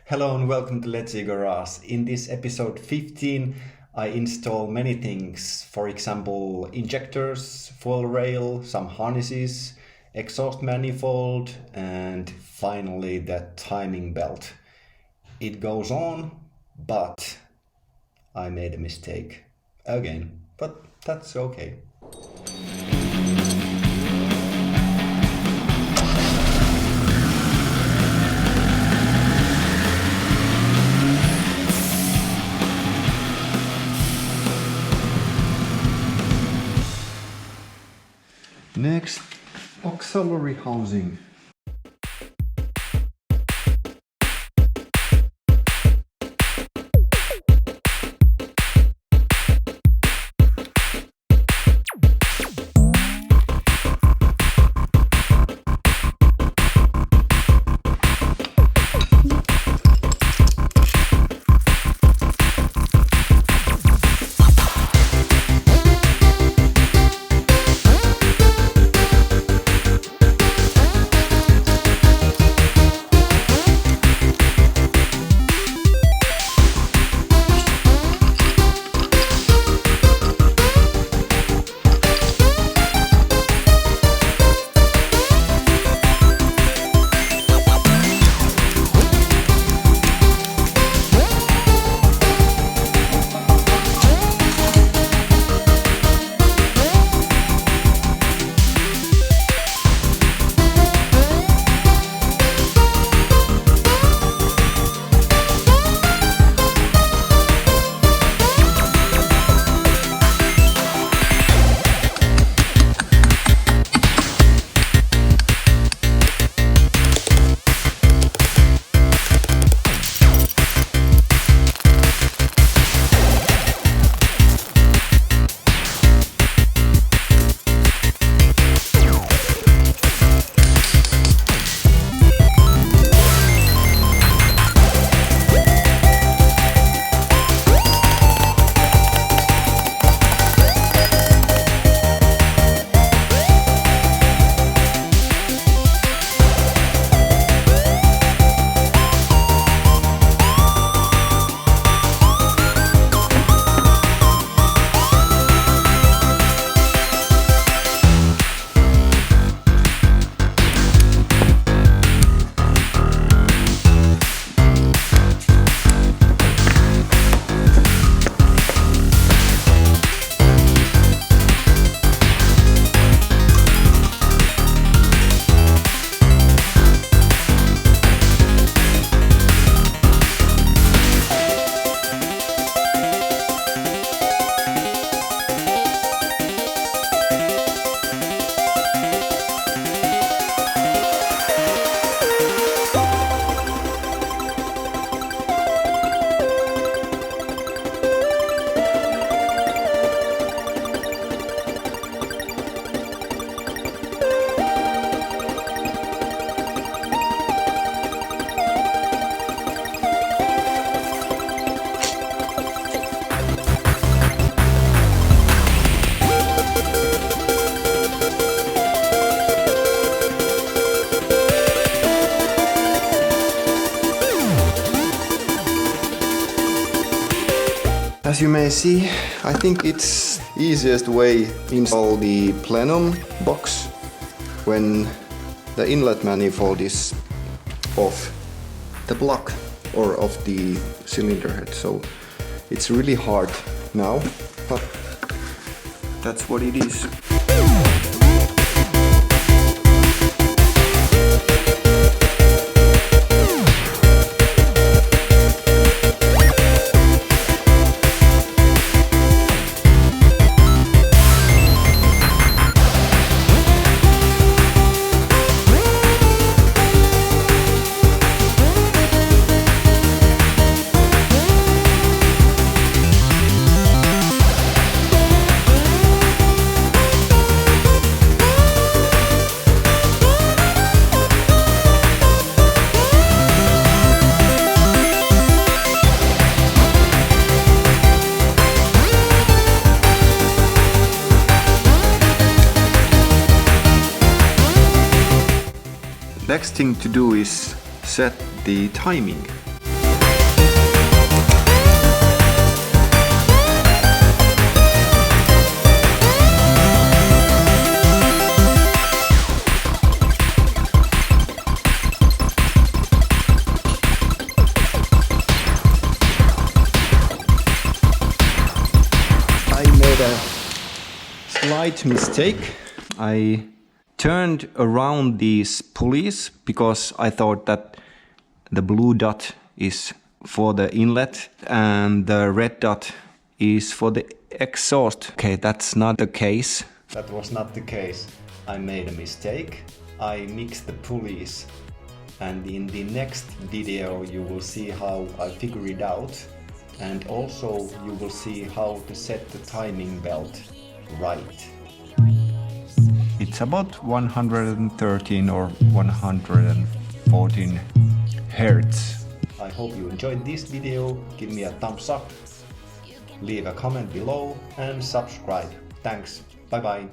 Hello and welcome to Letsee Garage. In this episode 15, I install many things. For example, injectors, fuel rail, some harnesses, exhaust manifold, and finally that timing belt. It goes on, but I made a mistake again, but that's okay. Next, auxiliary housing. As you may see, I think it's easiest way to install the plenum box when the inlet manifold is off the block or off the cylinder head. So it's really hard now, but that's what it is. Next thing to do is set the timing. slight mistake. I turned around these pulleys because I thought that the blue dot is for the inlet and the red dot is for the exhaust. Okay, that's not the case. That was not the case. I made a mistake. I mixed the pulleys, and in the next video you will see how I figure it out, and also you will see how to set the timing belt right. It's about 113 or 114 Hertz. I hope you enjoyed this video. Give me a thumbs up, leave a comment below and subscribe. Thanks. Bye bye.